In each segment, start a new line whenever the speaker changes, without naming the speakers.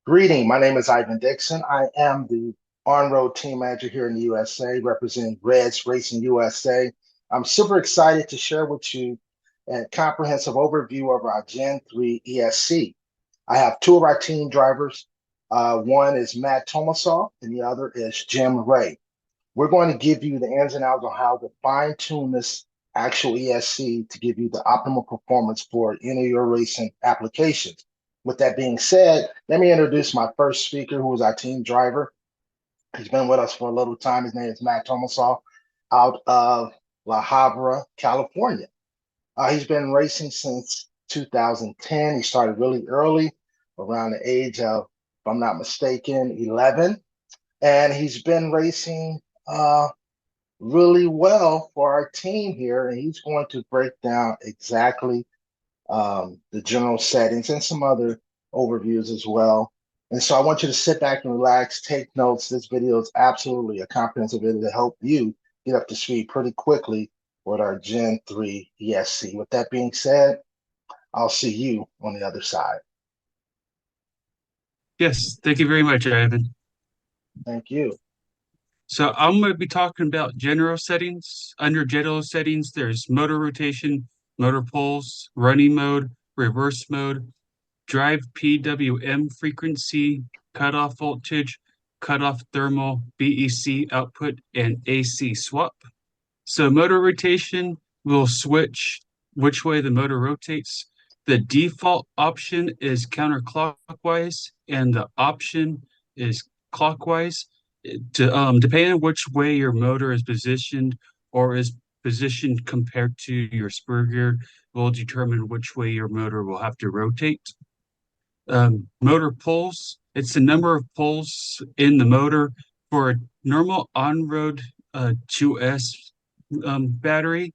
Greeting, my name is Ivan Dixon. I am the on-road team manager here in the USA, representing Reds Racing USA. I'm super excited to share with you a comprehensive overview of our Gen 3 ESC. I have two of our team drivers. One is Matt Tomasaw and the other is Jim Ray. We're going to give you the ins and outs on how to fine tune this actual ESC to give you the optimal performance for any of your racing applications. With that being said, let me introduce my first speaker, who is our team driver. He's been with us for a little time. His name is Matt Tomasaw out of La Habra, California. He's been racing since 2010. He started really early, around the age of, if I'm not mistaken, 11. And he's been racing really well for our team here. And he's going to break down exactly the general settings and some other overviews as well. And so I want you to sit back and relax, take notes. This video is absolutely a comprehensive video to help you get up to speed pretty quickly with our Gen 3 ESC. With that being said, I'll see you on the other side.
Yes, thank you very much, Ivan.
Thank you.
So I'm going to be talking about general settings. Under general settings, there's motor rotation, motor pulse, running mode, reverse mode, drive PWM frequency, cutoff voltage, cutoff thermal, BEC output, and AC swap. So motor rotation will switch which way the motor rotates. The default option is counterclockwise, and the option is clockwise. Depending on which way your motor is positioned or is positioned compared to your spur gear, will determine which way your motor will have to rotate. Motor pulls, it's the number of pulls in the motor for a normal on-road 2S battery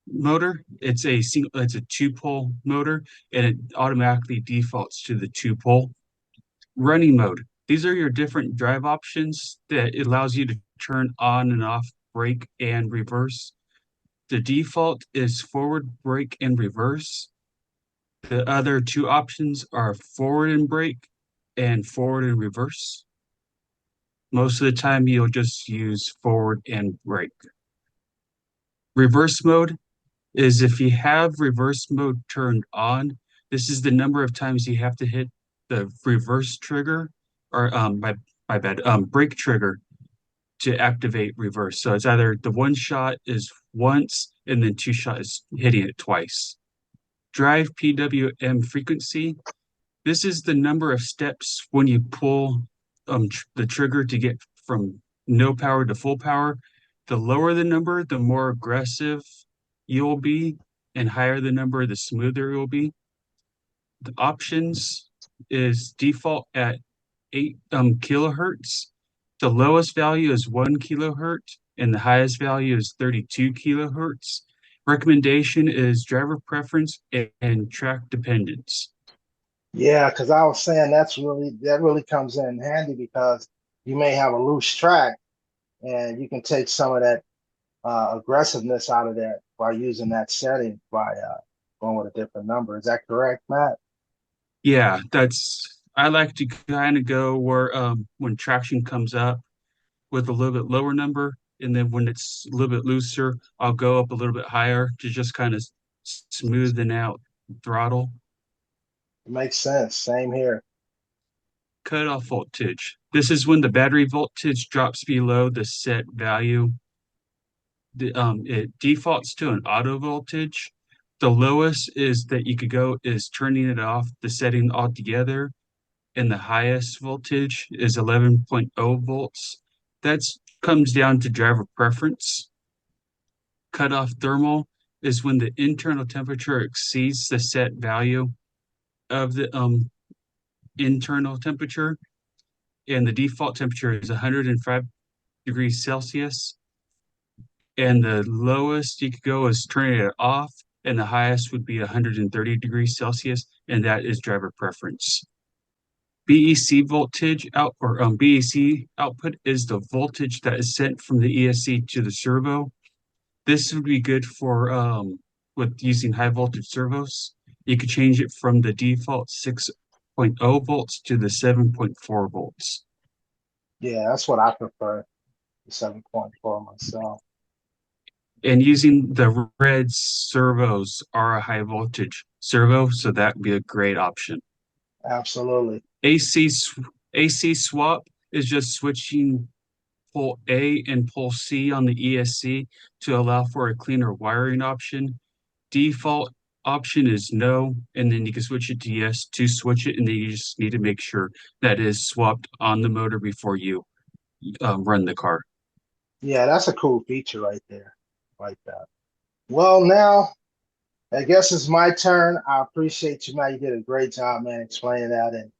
motor. It's a two-pole motor, and it automatically defaults to the two-pole. Running mode. These are your different drive options that it allows you to turn on and off brake and reverse. The default is forward brake and reverse. The other two options are forward and brake and forward and reverse. Most of the time, you'll just use forward and brake. Reverse mode is if you have reverse mode turned on, this is the number of times you have to hit the reverse trigger or my bad, brake trigger to activate reverse. So it's either the one shot is once and then two shot is hitting it twice. Drive PWM frequency. This is the number of steps when you pull the trigger to get from no power to full power. The lower the number, the more aggressive you'll be, and higher the number, the smoother you'll be. The options is default at 8 kilohertz. The lowest value is 1 kilohertz, and the highest value is 32 kilohertz. Recommendation is driver preference and track dependence.
Yeah, because I was saying that really comes in handy because you may have a loose track and you can take some of that aggressiveness out of that by using that setting by going with a different number. Is that correct, Matt?
Yeah, I like to kind of go where when traction comes up with a little bit lower number, and then when it's a little bit looser, I'll go up a little bit higher to just kind of smoothen out throttle.
It makes sense. Same here.
Cutoff voltage. This is when the battery voltage drops below the set value. It defaults to an auto voltage. The lowest is that you could go is turning it off, the setting altogether, and the highest voltage is 11.0 volts. That comes down to driver preference. Cutoff thermal is when the internal temperature exceeds the set value of the internal temperature, and the default temperature is 105 degrees Celsius. And the lowest you could go is turning it off, and the highest would be 130 degrees Celsius, and that is driver preference. BEC voltage out or BEC output is the voltage that is sent from the ESC to the servo. This would be good for with using high voltage servos. You could change it from the default 6 6.0 volts to the 7.4 volts.
Yeah, that's what I prefer, the 7.4 myself.
And using the red servos are a high voltage servo, so that would be a great option.
Absolutely.
AC AC swap is just switching pole A and pole C on the ESC to allow for a cleaner wiring option. Default option is no, and then you can switch it to yes to switch it, and then you just need to make sure that is swapped on the motor before you run the car.
Yeah, that's a cool feature right there. Like that. Well, now I guess it's my turn. I appreciate you, man. You did a great job, man, explaining that. And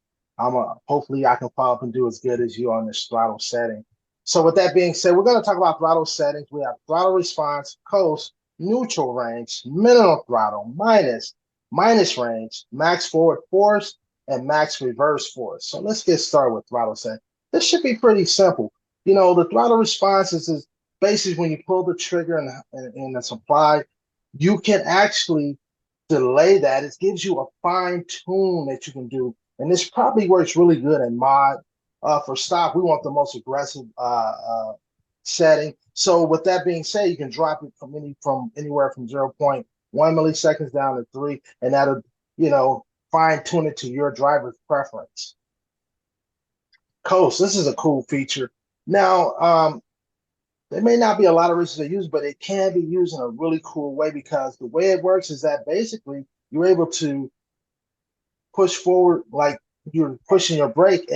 hopefully I can follow up and do as good as you on this throttle setting. So with that being said, we're going to talk about throttle settings. We have throttle response, coast, neutral range, minimum throttle, minus range, max forward force, and max reverse force. So let's get started with throttle setting. This should be pretty simple. You know, the throttle response is basically when you pull the trigger and the supply, you can actually delay that. It gives you a fine tune that you can do. And this probably works really good in mod. For stock, we want the most aggressive setting. So with that being said, you can drop it from anywhere from 0.1 milliseconds down to 3, and that'll, fine tune it to your driver's preference. Coast, this is a cool feature. Now, there may not be a lot of reasons to use, but it can be used in a really cool way because the way it works is that basically you're able to push forward like you're pushing your brake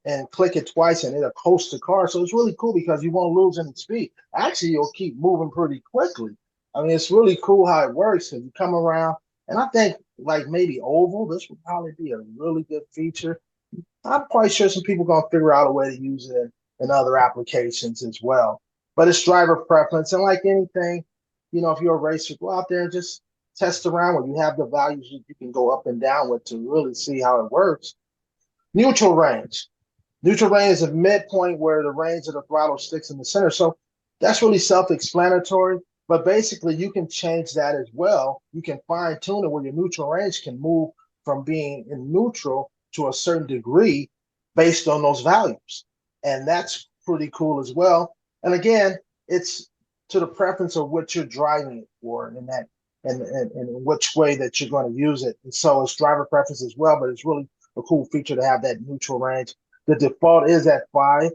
and click it twice and it'll coast the car. So it's really cool because you won't lose any speed. Actually, you'll keep moving pretty quickly. I mean, it's really cool how it works because you come around, and I think like maybe oval, this would probably be a really good feature. I'm quite sure some people are going to figure out a way to use it in other applications as well. But it's driver preference. And like anything, if you're a racer, go out there and just test around when you have the values you can go up and down with to really see how it works. Neutral range. Neutral range is a midpoint where the range of the throttle sticks in the center. So that's really self-explanatory. But basically, you can change that as well. You can fine tune it where your neutral range can move from being in neutral to a certain degree based on those values. And that's pretty cool as well. And again, it's to the preference of what you're driving it for and which way that you're going to use it. And so it's driver preference as well, but it's really a cool feature to have that neutral range. The default is at 5,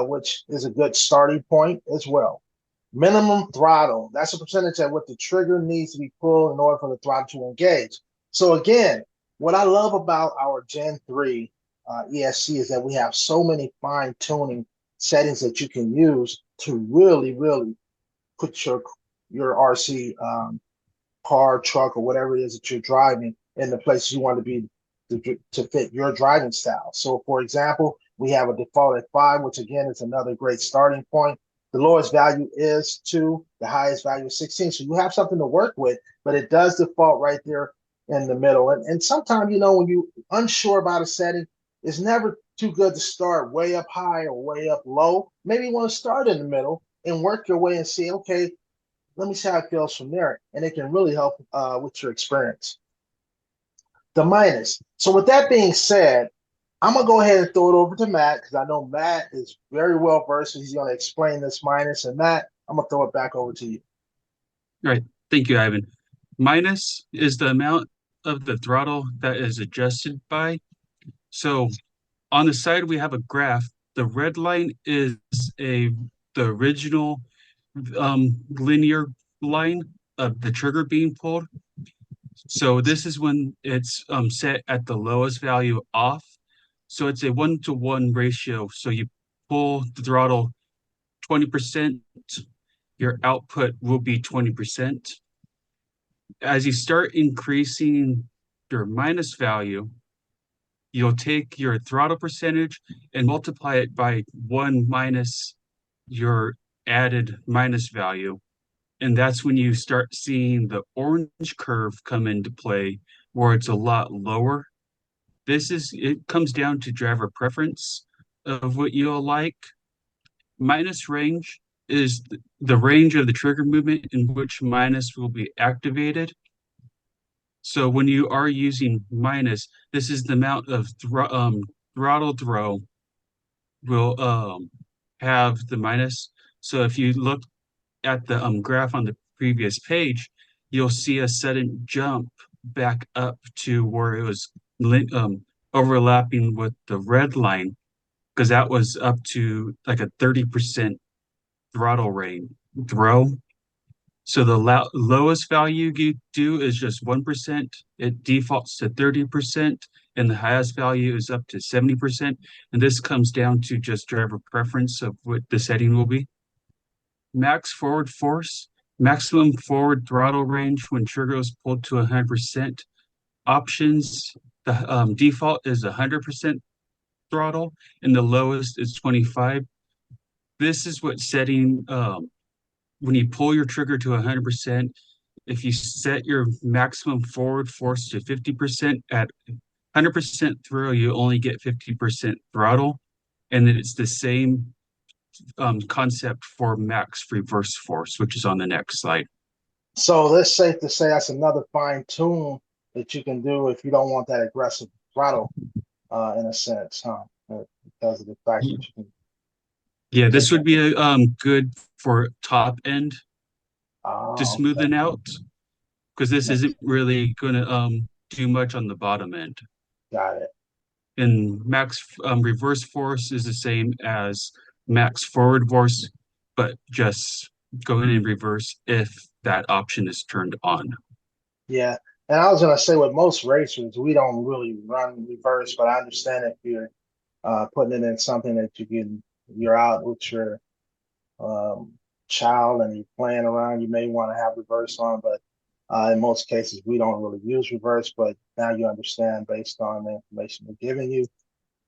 which is a good starting point as well. Minimum throttle, that's a percentage at what the trigger needs to be pulled in order for the throttle to engage. So again, what I love about our Gen 3 ESC is that we have so many fine tuning settings that you can use to really, really put your RC car, truck, or whatever it is that you're driving in the places you want to be to fit your driving style. So for example, we have a default at 5, which again is another great starting point. The lowest value is 2, the highest value is 16. So you have something to work with, but it does default right there in the middle. And sometimes, when you're unsure about a setting, it's never too good to start way up high or way up low. Maybe you want to start in the middle and work your way and see, okay, let me see how it feels from there. And it can really help with your experience. The minus. So with that being said, I'm going to go ahead and throw it over to Matt because I know Matt is very well versed. He's going to explain this minus. And Matt, I'm going to throw it back over to you.
All right. Thank you, Ivan. Minus is the amount of the throttle that is adjusted by. So on the side, we have a graph. The red line is the original linear line of the trigger being pulled. So this is when it's set at the lowest value off. So it's a 1-to-1 ratio. So you pull the throttle 20%, your output will be 20%. As you start increasing your minus value, you'll take your throttle percentage and multiply it by 1 minus your added minus value. And that's when you start seeing the orange curve come into play where it's a lot lower. It comes down to driver preference of what you'll like. Minus range is the range of the trigger movement in which minus will be activated. So when you are using minus, this is the amount of throttle throw will have the minus. So if you look at the graph on the previous page, you'll see a sudden jump back up to where it was overlapping with the red line, because that was up to like a 30% throttle range throw. So the lowest value you do is just 1%. It defaults to 30%, and the highest value is up to 70%. And this comes down to just driver preference of what the setting will be. Max forward force, maximum forward throttle range when trigger is pulled to 100%. Options, the default is 100% throttle, and the lowest is 25. This is what setting when you pull your trigger to 100%, if you set your maximum forward force to 50% at 100% throw, you only get 50% throttle. And then it's the same concept for max reverse force, which is on the next slide.
So it's safe to say that's another fine tune that you can do if you don't want that aggressive throttle, in a sense, huh? Because of the fact that you can
Yeah,
take
this would
that.
be a good for top end to
Ah, okay.
smoothen out, because this
Makes-
isn't really going to do much on the bottom end.
Got it.
And max reverse force is the same as max forward force, but just going in reverse if that option is turned on.
Yeah. And I was gonna say with most racers, we don't really run reverse, but I understand if you're putting it in something that you're out with your um, child and you're playing around, you may want to have reverse on, but in most cases, we don't really use reverse, but now you understand based on the information we're giving you.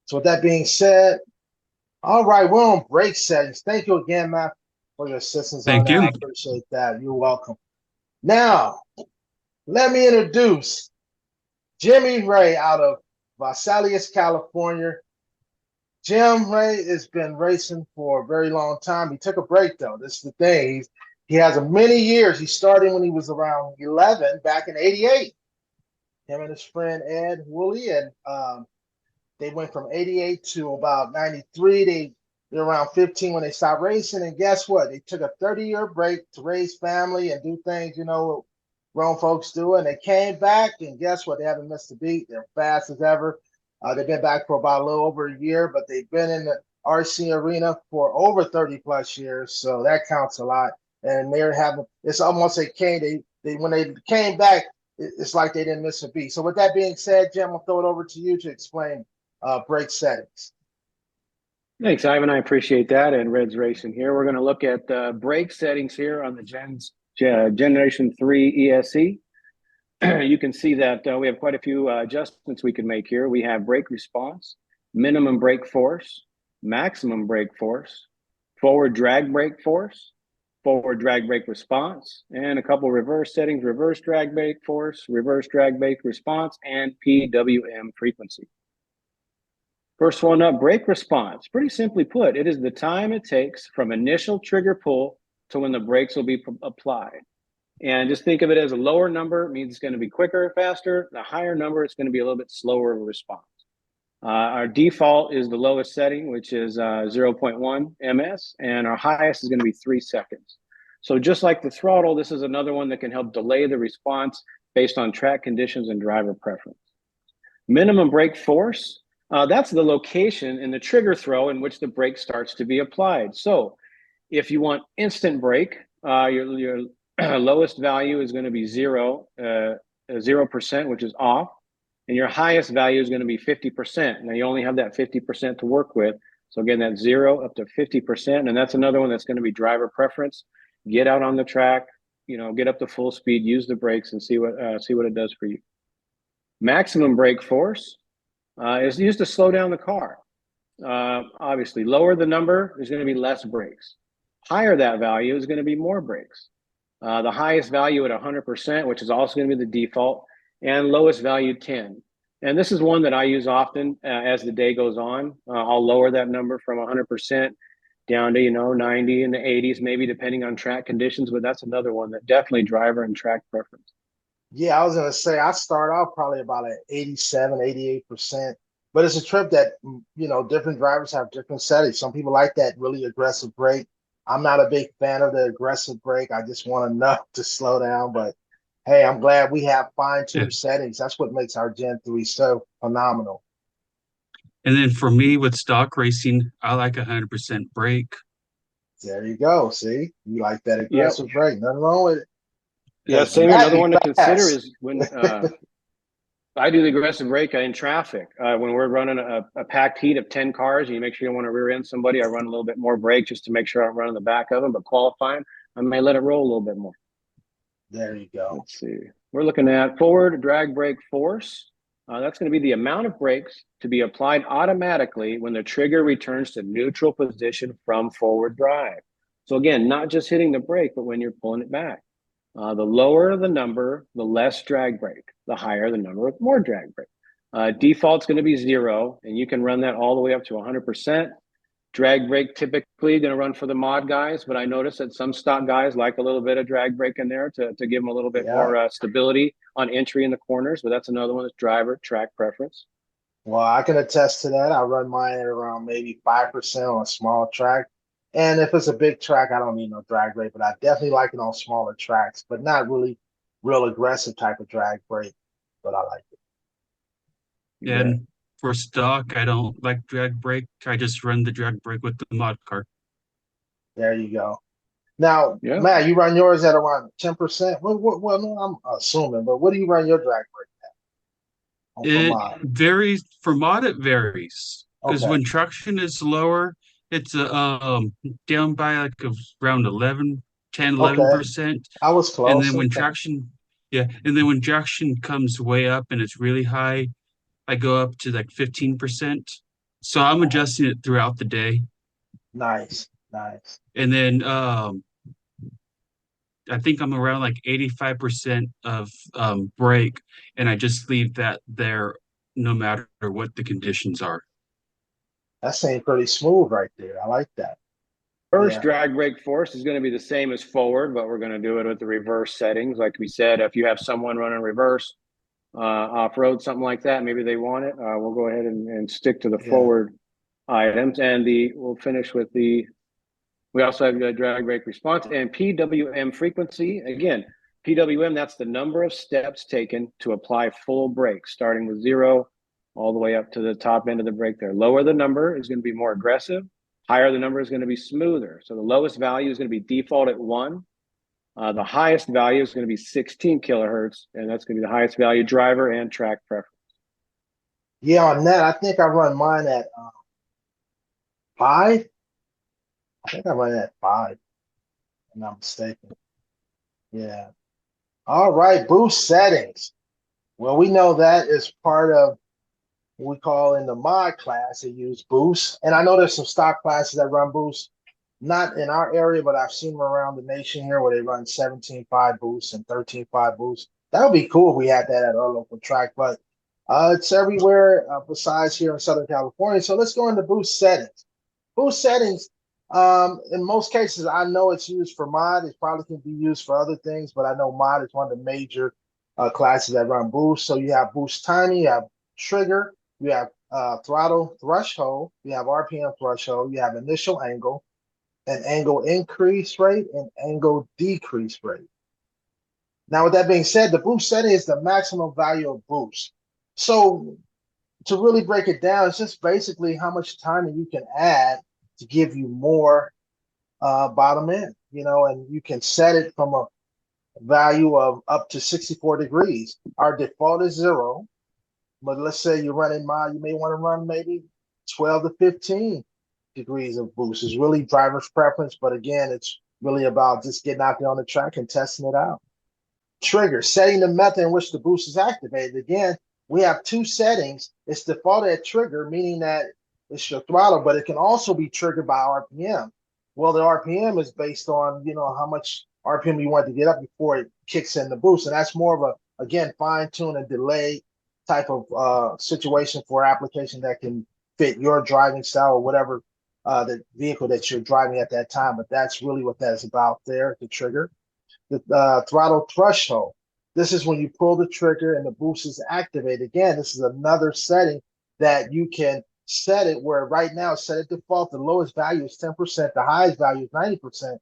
So with that being said, all right, we're on brake settings. Thank you again, Matt, for your assistance on
Thank
that. I
you.
appreciate that. You're welcome. Now, let me introduce Jimmy Ray out of Vasalius, California. Jim Ray has been racing for a very long time. He took a break though. This is the thing. He has a many years. He started when he was around 11 back in '88. Him and his friend Ed Woolley, and they went from '88 to about '93. They're around 15 when they stopped racing. And guess what? They took a 30-year break to raise family and do things, what grown folks do. And they came back, and guess what? They haven't missed a beat. They're fast as ever. They've been back for about a little over a year, but they've been in the RC arena for over 30 plus years. So that counts a lot. And they're having, it's almost like when they came back, it's like they didn't miss a beat. So with that being said, Jim, I'll throw it over to you to explain brake settings.
Thanks, Ivan. I appreciate that. And Red's Racing here. We're going to look at brake settings here on the Generation 3 ESC. You can see that we have quite a few adjustments we can make here. We have brake response, minimum brake force, maximum brake force, forward drag brake force, forward drag brake response, and a couple reverse settings, reverse drag brake force, reverse drag brake response, and PWM frequency. First one up, brake response. Pretty simply put, it is the time it takes from initial trigger pull to when the brakes will be applied. And just think of it as a lower number means it's going to be quicker, faster. The higher number, it's going to be a little bit slower response. Our default is the lowest setting, which is 0.1 ms, and our highest is going to be 3 seconds. So just like the throttle, this is another one that can help delay the response based on track conditions and driver preference. Minimum brake force. That's the location in the trigger throw in which the brake starts to be applied. So if you want instant brake, your lowest value is going to be 0%, which is off. And your highest value is going to be 50%. Now you only have that 50% to work with. So again, that's 0 up to 50%. And that's another one that's going to be driver preference. Get out on the track, get up to full speed, use the brakes and see what it does for you. Maximum brake force is used to slow down the car. Obviously, lower the number, there's going to be less brakes. Higher that value is going to be more brakes. The highest value at 100%, which is also going to be the default, and lowest value 10. And this is one that I use often as the day goes on. I'll lower that number from 100% down to 90 in the 80s, maybe depending on track conditions. But that's another one that definitely driver and track preference.
Yeah, I was gonna say I start off probably about at 87, 88%. But it's a trip that different drivers have different settings. Some people like that really aggressive brake. I'm not a big fan of the aggressive brake. I just want enough to slow down. But hey, I'm glad we have
Yeah.
fine-tuned settings. That's what makes our Gen 3 so phenomenal.
And then for me with stock racing, I like 100% brake.
There you go. See, you like that
Yep.
aggressive brake. Nothing wrong with it.
Yeah,
Because
same here.
Matt,
Another
you
one to consider
fast.
is when I do the aggressive brake in traffic. When we're running a packed heat of 10 cars and you make sure you don't want to rear end somebody, I run a little bit more brake just to make sure I'm running the back of them. But qualifying, I may let it roll a little bit more.
There you go.
Let's see. We're looking at forward drag brake force. That's going to be the amount of brakes to be applied automatically when the trigger returns to neutral position from forward drive. So again, not just hitting the brake, but when you're pulling it back. The lower the number, the less drag brake. The higher the number, more drag brake. Default's going to be 0, and you can run that all the way up to 100%. Drag brake typically going to run for the mod guys, but I noticed that some stock guys like a little bit of drag brake in there to give them a little bit
Yeah.
more stability on entry in the corners, but that's another one that's driver track preference.
Well, I can attest to that. I run mine at around maybe 5% on a small track. And if it's a big track, I don't need no drag brake, but I definitely like it on smaller tracks, but not really real aggressive type of drag brake. But I like it.
Yeah.
And for stock, I don't like drag brake. I just run the drag brake with the mod car.
There you go. Now,
Yeah.
Matt, you run yours at around 10%. Well, no, I'm assuming, but what do you run your drag brake for
It
mod?
varies for mod. It varies because
Okay.
when traction is lower, it's down by like around 11, 10,
Okay.
11%.
I was
And
close.
then when
Okay.
traction, yeah, and then when traction comes way up and it's really high, I go up to like 15%. So I'm adjusting it throughout the day.
Nice. Nice.
And then I think I'm around like 85% of brake, and I just leave that there no matter what the conditions are.
That seemed pretty smooth right there. I like that.
First
Yeah.
drag brake force is going to be the same as forward, but we're going to do it with the reverse settings. Like we said, if you have someone running reverse off-road, something like that, maybe they want it, we'll go ahead and stick to the
Yeah.
forward items. And we'll finish with we also have the drag brake response and PWM frequency. Again, PWM, that's the number of steps taken to apply full brake, starting with 0 all the way up to the top end of the brake there. Lower the number is going to be more aggressive. Higher the number is going to be smoother. So the lowest value is going to be default at 1. The highest value is going to be 16 kilohertz, and that's going to be the highest value driver and track preference.
Yeah, on that, I think I run mine at 5. I think I run it at 5, if I'm not mistaken. Yeah. All right, boost settings. Well, we know that is part of what we call in the mod class, they use boost. And I know there's some stock classes that run boost, not in our area, but I've seen them around the nation here where they run 17.5 boost and 13.5 boost. That would be cool if we had that at our local track, but it's everywhere besides here in Southern California. So let's go into boost settings. Boost settings, in most cases, I know it's used for mod. It probably can be used for other things, but I know mod is one of the major classes that run boost. So you have boost timing, you have trigger, you have throttle threshold, you have RPM threshold, you have initial angle, and angle increase rate, and angle decrease rate. Now, with that being said, the boost setting is the maximum value of boost. So to really break it down, it's just basically how much timing you can add to give you more bottom end, and you can set it from a value of up to 64 degrees. Our default is 0, but let's say you're running mod, you may want to run maybe 12 to 15 degrees of boost. It's really driver's preference, but again, it's really about just getting out there on the track and testing it out. Trigger, setting the method in which the boost is activated. Again, we have 2 settings. It's defaulted at trigger, meaning that it's your throttle, but it can also be triggered by RPM. Well, the RPM is based on, how much RPM you want to get up before it kicks in the boost. And that's more of a, again, fine-tune and delay type of situation for application that can fit your driving style or whatever the vehicle that you're driving at that time. But that's really what that is about there, the trigger. The throttle threshold. This is when you pull the trigger and the boost is activated. Again, this is another setting that you can set it where right now set it default. The lowest value is 10%, the highest value is 90%.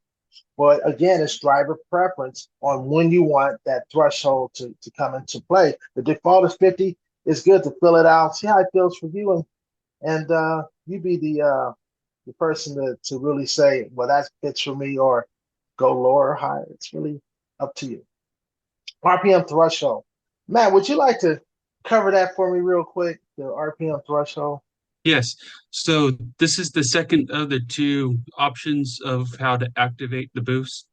But again, it's driver preference on when you want that threshold to come into play. The default is 50. It's good to fill it out, see how it feels for you, and you be the person to really say, well, that fits for me, or go lower or higher. It's really up to you. RPM threshold. Matt, would you like to cover that for me real quick? The RPM threshold.
Yes. So this is the second of the two options of how to activate the boost.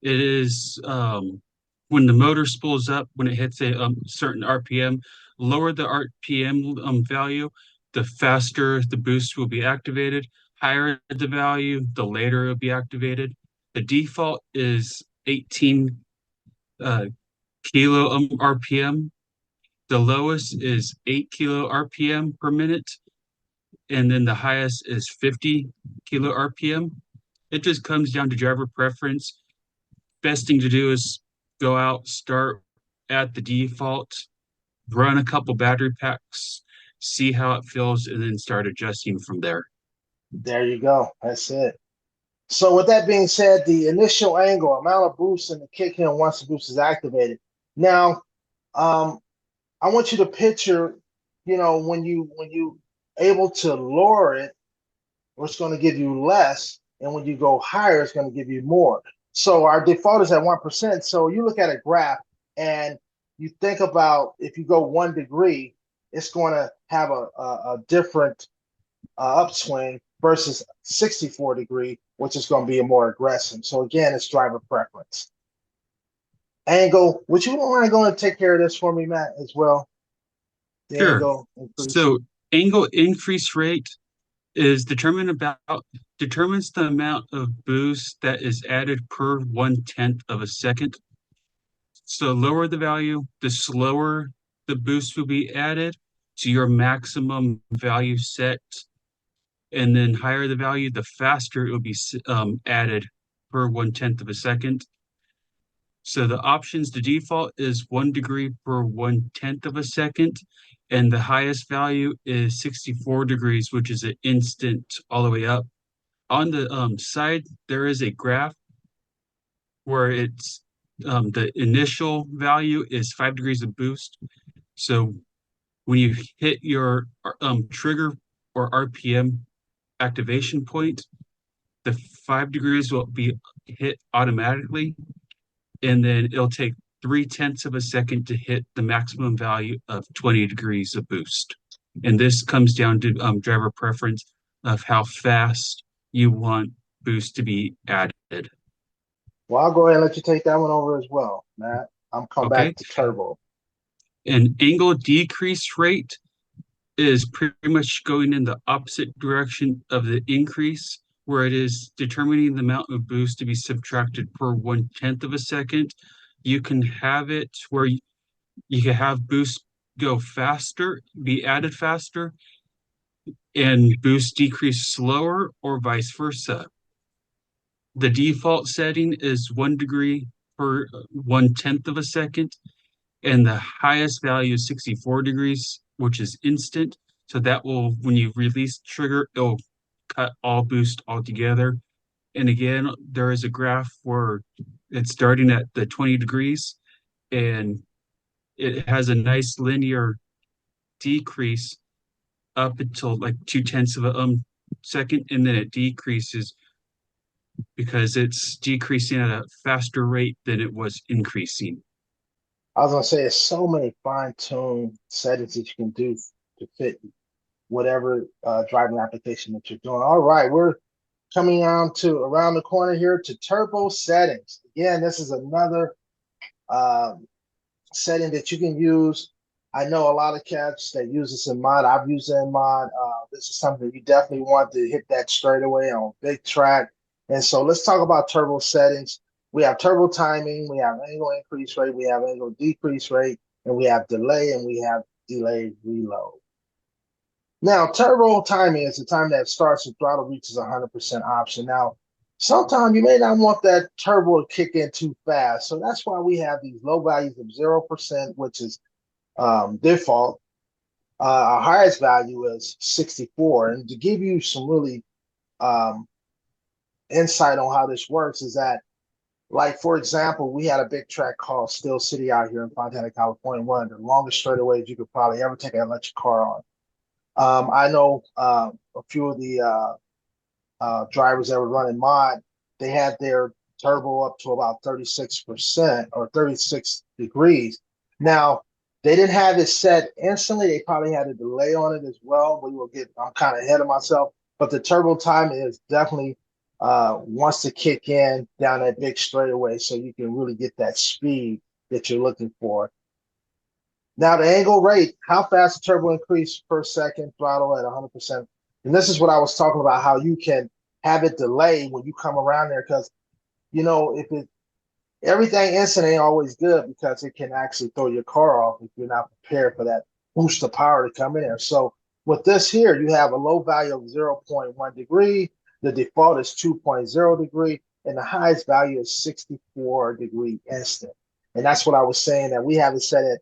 It is when the motor spools up, when it hits a certain RPM, lower the RPM value, the faster the boost will be activated. Higher the value, the later it will be activated. The default is 18 kilo RPM. The lowest is 8 kilo RPM per minute. And then the highest is 50 kilo RPM. It just comes down to driver preference. Best thing to do is go out, start at the default, run a couple battery packs, see how it feels, and then start adjusting from there.
There you go. That's it. So with that being said, the initial angle, amount of boost, and the kick in once the boost is activated. Now, I want you to picture, when you able to lower it, it's going to give you less, and when you go higher, it's going to give you more. So our default is at 1%. So you look at a graph and you think about if you go 1 degree, it's going to have a different upswing versus 64 degree, which is going to be a more aggressive. So again, it's driver preference. Angle, would you mind going to take care of this for me, Matt, as well? The
Sure.
angle increase.
So angle increase rate is determines the amount of boost that is added per 1/10 of a second. So lower the value, the slower the boost will be added to your maximum value set. And then higher the value, the faster it will be added per 1/10 of a second. So the options, the default is 1 degree per 1/10 of a second. And the highest value is 64 degrees, which is an instant all the way up. On the side, there is a graph where it's the initial value is 5 degrees of boost. So when you hit your trigger or RPM activation point, the 5 degrees will be hit automatically, and then it'll take 0.3 of a second to hit the maximum value of 20 degrees of boost. And this comes down to driver preference of how fast you want boost to be added.
Well, I'll go ahead and let you take that one over as well, Matt. I'm coming
Okay.
back to turbo.
An angle decrease rate is pretty much going in the opposite direction of the increase, where it is determining the amount of boost to be subtracted per 1/10 of a second. You can have it where you can have boost go faster, be added faster, and boost decrease slower, or vice versa. The default setting is 1 degree per 1/10 of a second, and the highest value is 64 degrees, which is instant. So that will, when you release trigger, it'll cut all boost altogether. And again, there is a graph where it's starting at the 20 degrees, and it has a nice linear decrease up until like 0.2 of a second, and then it decreases because it's decreasing at a faster rate than it was increasing.
I was gonna say, there's so many fine-tuned settings that you can do to fit whatever driving application that you're doing. All right, we're coming on to around the corner here to turbo settings. Again, this is another setting that you can use. I know a lot of cats that use this in mod. I've used it in mod. This is something you definitely want to hit that straight away on big track. And so let's talk about turbo settings. We have turbo timing, we have angle increase rate, we have angle decrease rate, and we have delay, and we have delay reload. Now, turbo timing is the time that starts the throttle reaches 100% option. Now, Sometimes you may not want that turbo to kick in too fast. So that's why we have these low values of 0%, which is default. Our highest value is 64. And to give you some really um, insight on how this works is that, like, for example, we had a big track called Steel City out here in Fontana, California, one of the longest straightaways you could probably ever take an electric car on. I know a few of the drivers that were running mod, they had their turbo up to about 36% or 36 degrees. Now, they didn't have it set instantly. They probably had a delay on it as well. I'm kind of ahead of myself, but the turbo time is definitely wants to kick in down that big straightaway so you can really get that speed that you're looking for. Now, the angle rate, how fast the turbo increase per second, throttle at 100%. And this is what I was talking about, how you can have it delay when you come around there because, if everything instant ain't always good because it can actually throw your car off if you're not prepared for that boost of power to come in there. So with this here, you have a low value of 0.1 degree. The default is 2.0 degree, and the highest value is 64 degree instant. And that's what I was saying, that we have it set at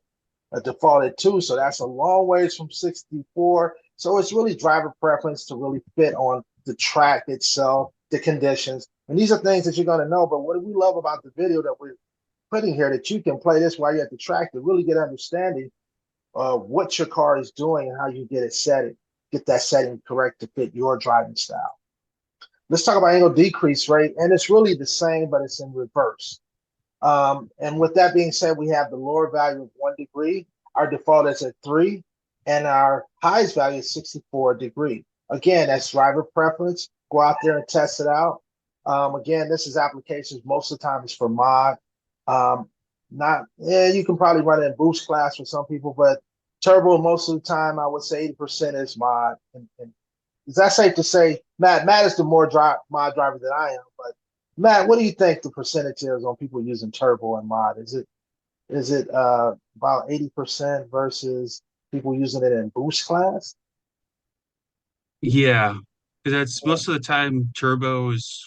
a default at 2, so that's a long ways from 64. So it's really driver preference to really fit on the track itself, the conditions. And these are things that you're going to know. But what do we love about the video that we're putting here, that you can play this while you're at the track to really get understanding of what your car is doing and how you get it set, get that setting correct to fit your driving style. Let's talk about angle decrease rate. And it's really the same, but it's in reverse. And with that being said, we have the lower value of 1 degree. Our default is at 3, and our highest value is 64 degree. Again, that's driver preference. Go out there and test it out. Again, this is applications. Most of the time it's for mod. You can probably run it in boost class for some people, but turbo, most of the time, I would say 80% is mod. And is that safe to say? Matt is the more mod driver than I am, but Matt, what do you think the percentage is on people using turbo and mod? Is it about 80% versus people using it in boost class?
Yeah, because that's most of the time turbo is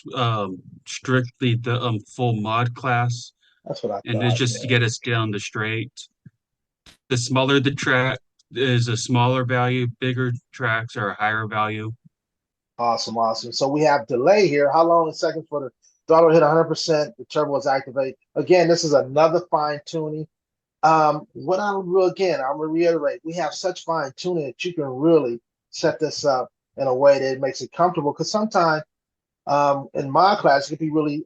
strictly the full mod class,
That's what I
and it's
thought.
just to
Yeah.
get us down the straight. The smaller the track is a smaller value, bigger tracks are a higher value.
Awesome, awesome. So we have delay here. How long in seconds for the throttle hit 100%? The turbo is activated. Again, this is another fine tuning. What I will again, I'm gonna reiterate, we have such fine tuning that you can really set this up in a way that it makes it comfortable. Because sometimes in my class, it can be really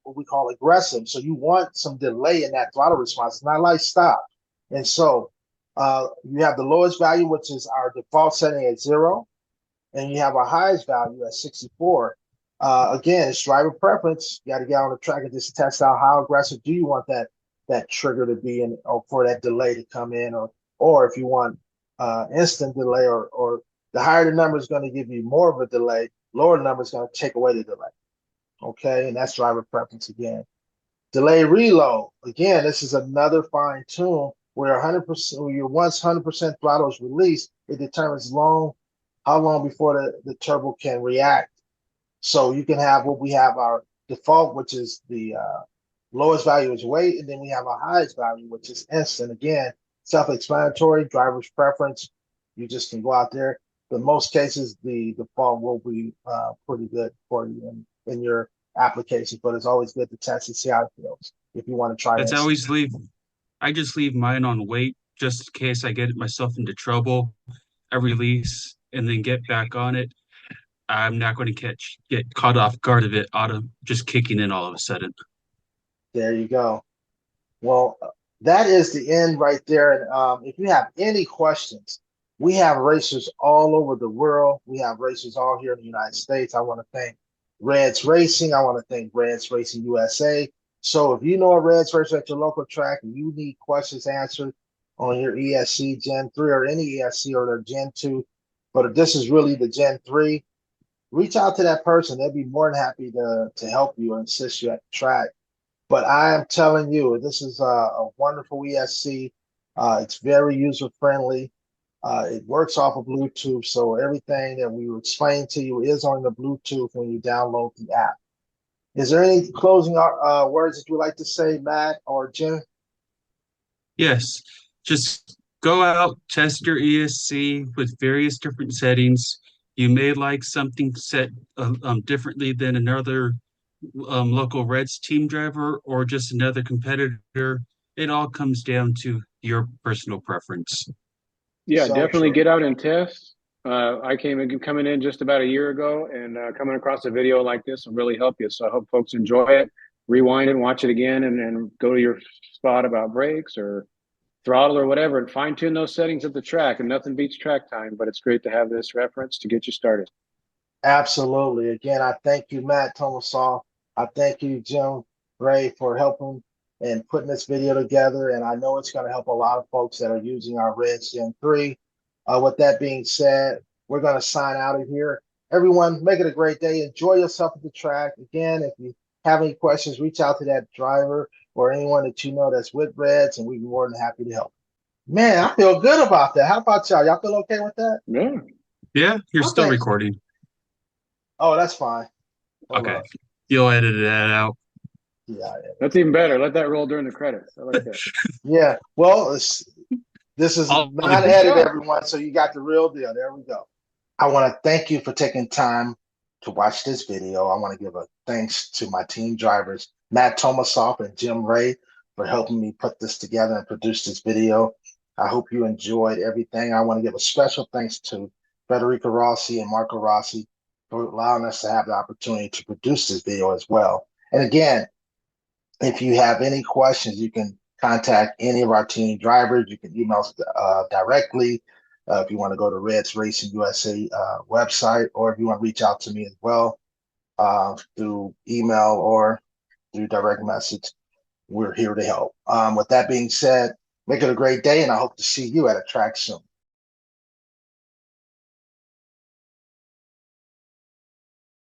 what we call aggressive. So you want some delay in that throttle response. It's not like stop. And so you have the lowest value, which is our default setting at 0, and you have our highest value at 64. Again, it's driver preference. You got to get on the track and just test out how aggressive do you want that trigger to be in, or for that delay to come in, or if you want instant delay, or the higher the number is going to give you more of a delay, lower the number is going to take away the delay. Okay, and that's driver preference again. Delay reload. Again, this is another fine tune where 100%, where your once 100% throttle is released, it determines how long before the turbo can react. So you can have what we have our default, which is the lowest value is wait, and then we have our highest value, which is instant. Again, self-explanatory, driver's preference. You just can go out there. In most cases, the default will be pretty good for you in your application, but it's always good to test and see how it feels if you want to try
It's
instant.
always I just leave mine on wait just in case I get myself into trouble. I release and then get back on it. I'm not going to get caught off guard of it auto just kicking in all of a sudden.
There you go. Well, that is the end right there. And if you have any questions, we have racers all over the world. We have racers all here in the United States. I want to thank Reds Racing. I want to thank Reds Racing USA. So if you know a Reds racer at your local track and you need questions answered on your ESC Gen 3 or any ESC or their Gen 2, but if this is really the Gen 3, reach out to that person. They'll be more than happy to help you and assist you at the track. But I am telling you, this is a wonderful ESC. It's very user friendly. It works off of Bluetooth, so everything that we were explaining to you is on the Bluetooth when you download the app. Is there any closing words that you would like to say, Matt or Jim?
Yes, just go out, test your ESC with various different settings. You may like something set differently than another local Reds team driver or just another competitor. It all comes down to your personal preference.
Yeah,
So
definitely
true.
get out and test. I coming in just about a year ago, and coming across a video like this will really help you. So I hope folks enjoy it. Rewind it, watch it again, and then go to your spot about brakes or throttle or whatever, and fine tune those settings at the track. And nothing beats track time, but it's great to have this reference to get you started.
Absolutely. Again, I thank you, Matt Tomasoff. I thank you, Jim Ray, for helping and putting this video together. And I know it's going to help a lot of folks that are using our Reds Gen 3. With that being said, we're going to sign out of here. Everyone, make it a great day. Enjoy yourself at the track. Again, if you have any questions, reach out to that driver or anyone that you know that's with Reds, and we'd be more than happy to help. Man, I feel good about that. How about y'all? Y'all feel okay with that?
Yeah.
Yeah, you're still
Okay.
recording.
Oh, that's fine. Hold
Okay.
up.
You'll edit that out.
Yeah,
That's even better. Let that roll during the credits. I like that.
yeah. Well, this is
All
not
the
Good
edited,
job.
everyone, so you got the real deal. There we go. I want to thank you for taking time to watch this video. I want to give a thanks to my team drivers, Matt Tomasoff and Jim Ray, for helping me put this together and produce this video. I hope you enjoyed everything. I want to give a special thanks to Federico Rossi and Marco Rossi for allowing us to have the opportunity to produce this video as well. And again, if you have any questions, you can contact any of our team drivers. You can email us directly if you want to go to Reds Racing USA website, or if you want to reach out to me as well through email or through direct message. We're here to help. With that being said, make it a great day, and I hope to see you at a track soon.